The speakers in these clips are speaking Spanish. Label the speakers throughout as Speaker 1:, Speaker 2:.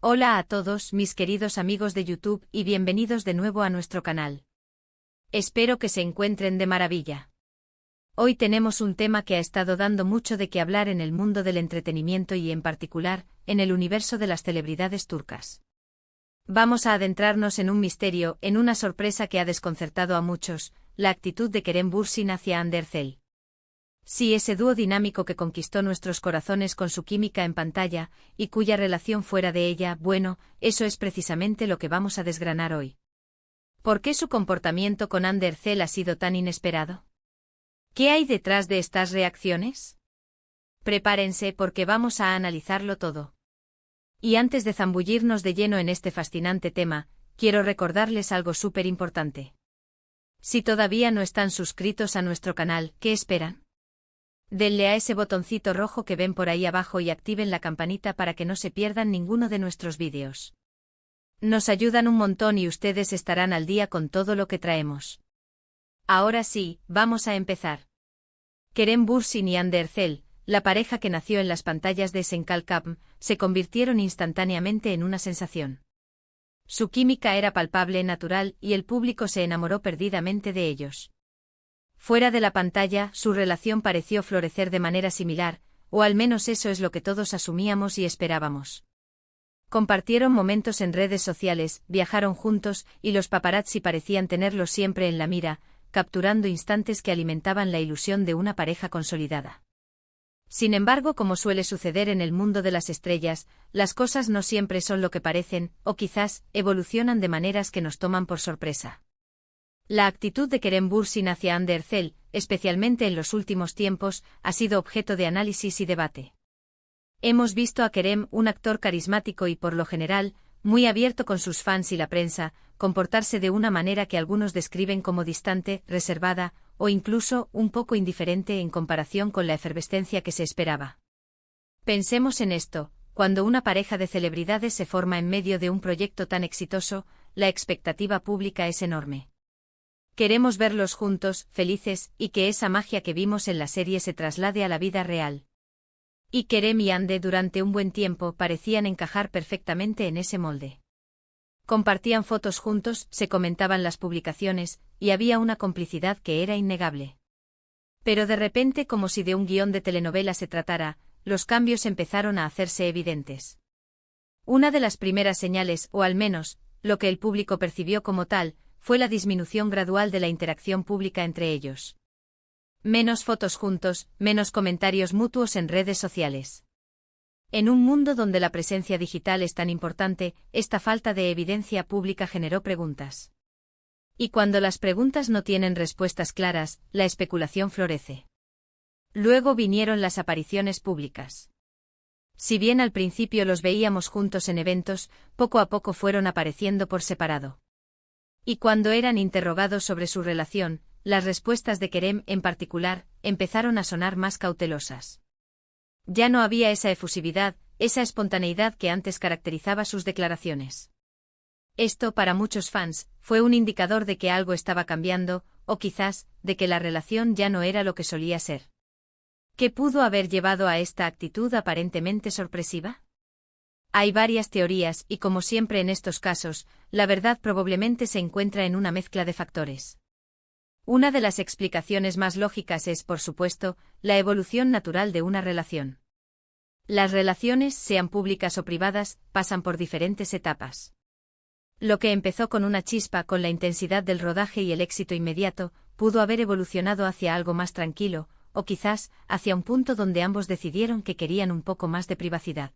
Speaker 1: Hola a todos mis queridos amigos de YouTube y bienvenidos de nuevo a nuestro canal. Espero que se encuentren de maravilla. Hoy tenemos un tema que ha estado dando mucho de qué hablar en el mundo del entretenimiento y en particular, en el universo de las celebridades turcas. Vamos a adentrarnos en un misterio, en una sorpresa que ha desconcertado a muchos, la actitud de Kerem Bürsin hacia Hande Erçel. Sí, ese dúo dinámico que conquistó nuestros corazones con su química en pantalla, y cuya relación fuera de ella, bueno, eso es precisamente lo que vamos a desgranar hoy. ¿Por qué su comportamiento con Hande Erçel ha sido tan inesperado? ¿Qué hay detrás de estas reacciones? Prepárense porque vamos a analizarlo todo. Y antes de zambullirnos de lleno en este fascinante tema, quiero recordarles algo súper importante. Si todavía no están suscritos a nuestro canal, ¿qué esperan? Denle a ese botoncito rojo que ven por ahí abajo y activen la campanita para que no se pierdan ninguno de nuestros vídeos. Nos ayudan un montón y ustedes estarán al día con todo lo que traemos. Ahora sí, vamos a empezar. Kerem Bürsin y Hande Erçel, la pareja que nació en las pantallas de Esenkalkam, se convirtieron instantáneamente en una sensación. Su química era palpable, natural, y el público se enamoró perdidamente de ellos. Fuera de la pantalla, su relación pareció florecer de manera similar, o al menos eso es lo que todos asumíamos y esperábamos. Compartieron momentos en redes sociales, viajaron juntos, y los paparazzi parecían tenerlos siempre en la mira, capturando instantes que alimentaban la ilusión de una pareja consolidada. Sin embargo, como suele suceder en el mundo de las estrellas, las cosas no siempre son lo que parecen, o quizás, evolucionan de maneras que nos toman por sorpresa. La actitud de Kerem Bürsin hacia Hande Erçel, especialmente en los últimos tiempos, ha sido objeto de análisis y debate. Hemos visto a Kerem, un actor carismático y por lo general, muy abierto con sus fans y la prensa, comportarse de una manera que algunos describen como distante, reservada, o incluso un poco indiferente en comparación con la efervescencia que se esperaba. Pensemos en esto, cuando una pareja de celebridades se forma en medio de un proyecto tan exitoso, la expectativa pública es enorme. Queremos verlos juntos, felices, y que esa magia que vimos en la serie se traslade a la vida real. Y Kerem y Hande durante un buen tiempo parecían encajar perfectamente en ese molde. Compartían fotos juntos, se comentaban las publicaciones, y había una complicidad que era innegable. Pero de repente, como si de un guión de telenovela se tratara, los cambios empezaron a hacerse evidentes. Una de las primeras señales, o al menos, lo que el público percibió como tal, fue la disminución gradual de la interacción pública entre ellos. Menos fotos juntos, menos comentarios mutuos en redes sociales. En un mundo donde la presencia digital es tan importante, esta falta de evidencia pública generó preguntas. Y cuando las preguntas no tienen respuestas claras, la especulación florece. Luego vinieron las apariciones públicas. Si bien al principio los veíamos juntos en eventos, poco a poco fueron apareciendo por separado. Y cuando eran interrogados sobre su relación, las respuestas de Kerem, en particular, empezaron a sonar más cautelosas. Ya no había esa efusividad, esa espontaneidad que antes caracterizaba sus declaraciones. Esto, para muchos fans, fue un indicador de que algo estaba cambiando, o quizás, de que la relación ya no era lo que solía ser. ¿Qué pudo haber llevado a esta actitud aparentemente sorpresiva? Hay varias teorías y, como siempre en estos casos, la verdad probablemente se encuentra en una mezcla de factores. Una de las explicaciones más lógicas es, por supuesto, la evolución natural de una relación. Las relaciones, sean públicas o privadas, pasan por diferentes etapas. Lo que empezó con una chispa, con la intensidad del rodaje y el éxito inmediato, pudo haber evolucionado hacia algo más tranquilo, o quizás, hacia un punto donde ambos decidieron que querían un poco más de privacidad.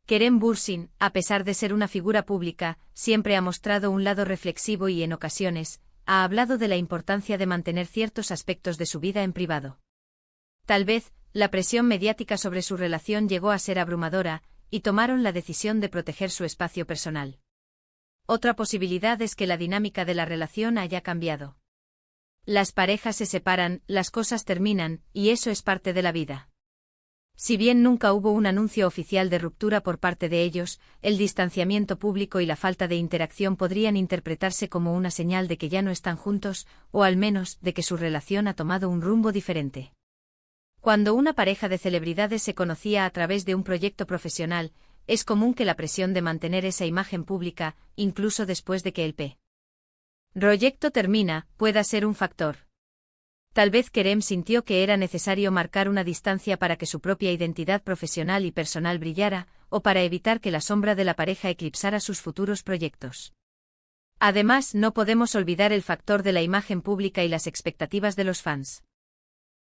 Speaker 1: Kerem Bürsin, a pesar de ser una figura pública, siempre ha mostrado un lado reflexivo y en ocasiones, ha hablado de la importancia de mantener ciertos aspectos de su vida en privado. Tal vez, la presión mediática sobre su relación llegó a ser abrumadora, y tomaron la decisión de proteger su espacio personal. Otra posibilidad es que la dinámica de la relación haya cambiado. Las parejas se separan, las cosas terminan, y eso es parte de la vida. Si bien nunca hubo un anuncio oficial de ruptura por parte de ellos, el distanciamiento público y la falta de interacción podrían interpretarse como una señal de que ya no están juntos, o al menos de que su relación ha tomado un rumbo diferente. Cuando una pareja de celebridades se conocía a través de un proyecto profesional, es común que la presión de mantener esa imagen pública, incluso después de que el proyecto termina, pueda ser un factor. Tal vez Kerem sintió que era necesario marcar una distancia para que su propia identidad profesional y personal brillara, o para evitar que la sombra de la pareja eclipsara sus futuros proyectos. Además, no podemos olvidar el factor de la imagen pública y las expectativas de los fans.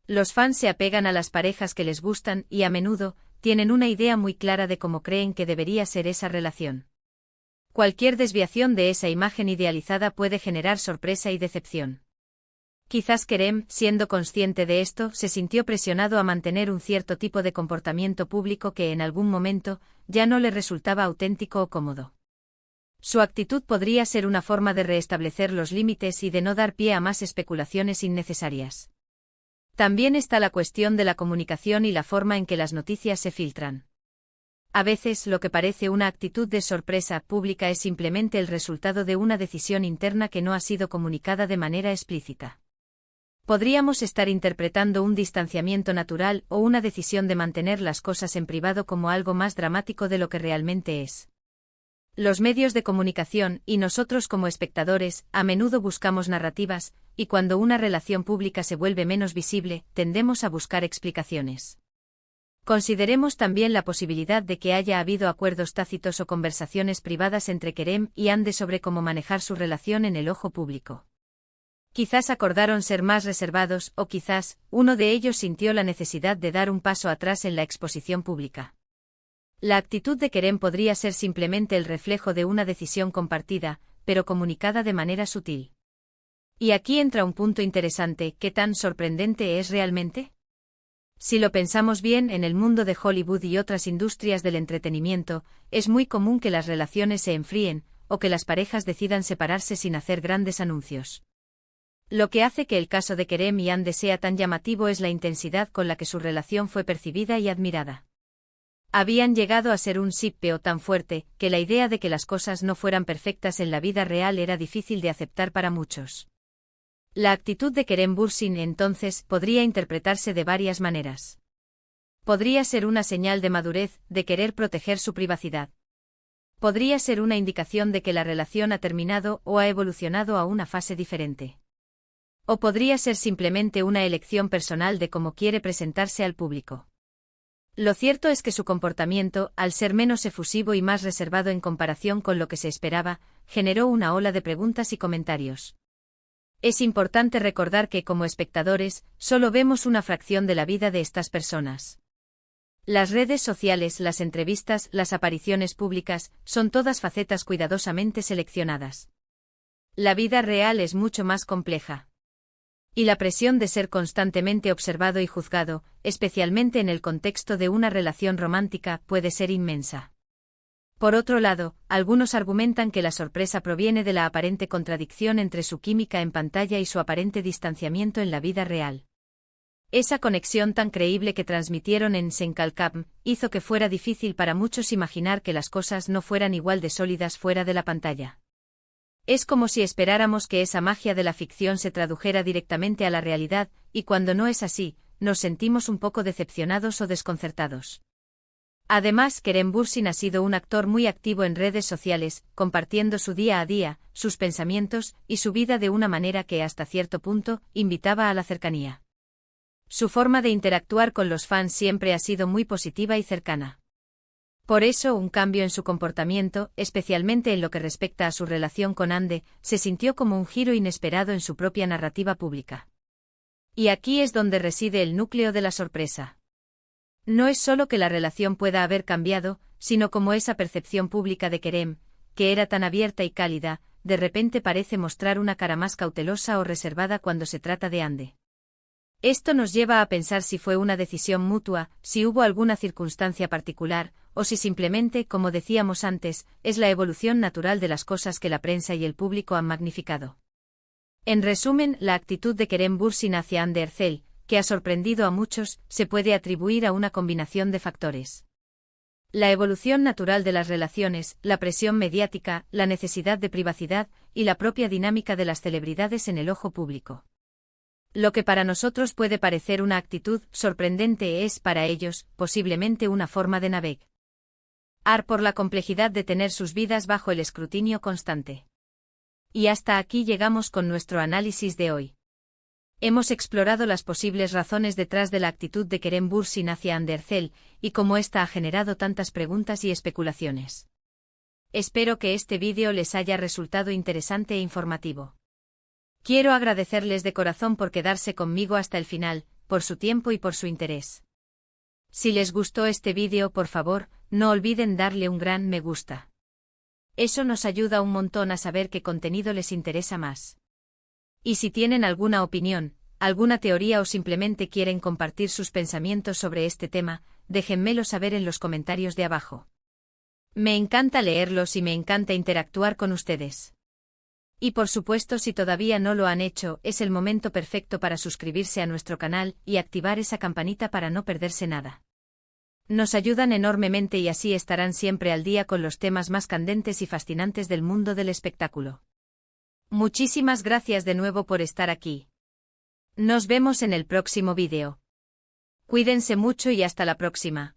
Speaker 1: Los fans se apegan a las parejas que les gustan y, a menudo, tienen una idea muy clara de cómo creen que debería ser esa relación. Cualquier desviación de esa imagen idealizada puede generar sorpresa y decepción. Quizás Kerem, siendo consciente de esto, se sintió presionado a mantener un cierto tipo de comportamiento público que en algún momento ya no le resultaba auténtico o cómodo. Su actitud podría ser una forma de restablecer los límites y de no dar pie a más especulaciones innecesarias. También está la cuestión de la comunicación y la forma en que las noticias se filtran. A veces lo que parece una actitud de sorpresa pública es simplemente el resultado de una decisión interna que no ha sido comunicada de manera explícita. Podríamos estar interpretando un distanciamiento natural o una decisión de mantener las cosas en privado como algo más dramático de lo que realmente es. Los medios de comunicación, y nosotros como espectadores, a menudo buscamos narrativas, y cuando una relación pública se vuelve menos visible, tendemos a buscar explicaciones. Consideremos también la posibilidad de que haya habido acuerdos tácitos o conversaciones privadas entre Kerem y Hande sobre cómo manejar su relación en el ojo público. Quizás acordaron ser más reservados o quizás uno de ellos sintió la necesidad de dar un paso atrás en la exposición pública. La actitud de Kerem podría ser simplemente el reflejo de una decisión compartida, pero comunicada de manera sutil. Y aquí entra un punto interesante: ¿qué tan sorprendente es realmente? Si lo pensamos bien, en el mundo de Hollywood y otras industrias del entretenimiento, es muy común que las relaciones se enfríen, o que las parejas decidan separarse sin hacer grandes anuncios. Lo que hace que el caso de Kerem y Hande sea tan llamativo es la intensidad con la que su relación fue percibida y admirada. Habían llegado a ser un sípeo tan fuerte, que la idea de que las cosas no fueran perfectas en la vida real era difícil de aceptar para muchos. La actitud de Kerem Bürsin entonces podría interpretarse de varias maneras. Podría ser una señal de madurez, de querer proteger su privacidad. Podría ser una indicación de que la relación ha terminado o ha evolucionado a una fase diferente. O podría ser simplemente una elección personal de cómo quiere presentarse al público. Lo cierto es que su comportamiento, al ser menos efusivo y más reservado en comparación con lo que se esperaba, generó una ola de preguntas y comentarios. Es importante recordar que, como espectadores, solo vemos una fracción de la vida de estas personas. Las redes sociales, las entrevistas, las apariciones públicas, son todas facetas cuidadosamente seleccionadas. La vida real es mucho más compleja. Y la presión de ser constantemente observado y juzgado, especialmente en el contexto de una relación romántica, puede ser inmensa. Por otro lado, algunos argumentan que la sorpresa proviene de la aparente contradicción entre su química en pantalla y su aparente distanciamiento en la vida real. Esa conexión tan creíble que transmitieron en Senkalkam hizo que fuera difícil para muchos imaginar que las cosas no fueran igual de sólidas fuera de la pantalla. Es como si esperáramos que esa magia de la ficción se tradujera directamente a la realidad, y cuando no es así, nos sentimos un poco decepcionados o desconcertados. Además, Kerem Bürsin ha sido un actor muy activo en redes sociales, compartiendo su día a día, sus pensamientos y su vida de una manera que, hasta cierto punto, invitaba a la cercanía. Su forma de interactuar con los fans siempre ha sido muy positiva y cercana. Por eso, un cambio en su comportamiento, especialmente en lo que respecta a su relación con Hande, se sintió como un giro inesperado en su propia narrativa pública. Y aquí es donde reside el núcleo de la sorpresa. No es solo que la relación pueda haber cambiado, sino como esa percepción pública de Kerem, que era tan abierta y cálida, de repente parece mostrar una cara más cautelosa o reservada cuando se trata de Hande. Esto nos lleva a pensar si fue una decisión mutua, si hubo alguna circunstancia particular, o si simplemente, como decíamos antes, es la evolución natural de las cosas que la prensa y el público han magnificado. En resumen, la actitud de Kerem Bürsin hacia Hande Erçel, que ha sorprendido a muchos, se puede atribuir a una combinación de factores. La evolución natural de las relaciones, la presión mediática, la necesidad de privacidad, y la propia dinámica de las celebridades en el ojo público. Lo que para nosotros puede parecer una actitud sorprendente es, para ellos, posiblemente una forma de navegar. Por la complejidad de tener sus vidas bajo el escrutinio constante. Y hasta aquí llegamos con nuestro análisis de hoy. Hemos explorado las posibles razones detrás de la actitud de Kerem Bürsin hacia Andersel, y cómo ésta ha generado tantas preguntas y especulaciones. Espero que este vídeo les haya resultado interesante e informativo. Quiero agradecerles de corazón por quedarse conmigo hasta el final, por su tiempo y por su interés. Si les gustó este vídeo, por favor, no olviden darle un gran me gusta. Eso nos ayuda un montón a saber qué contenido les interesa más. Y si tienen alguna opinión, alguna teoría o simplemente quieren compartir sus pensamientos sobre este tema, déjenmelo saber en los comentarios de abajo. Me encanta leerlos y me encanta interactuar con ustedes. Y por supuesto, si todavía no lo han hecho, es el momento perfecto para suscribirse a nuestro canal y activar esa campanita para no perderse nada. Nos ayudan enormemente y así estarán siempre al día con los temas más candentes y fascinantes del mundo del espectáculo. Muchísimas gracias de nuevo por estar aquí. Nos vemos en el próximo vídeo. Cuídense mucho y hasta la próxima.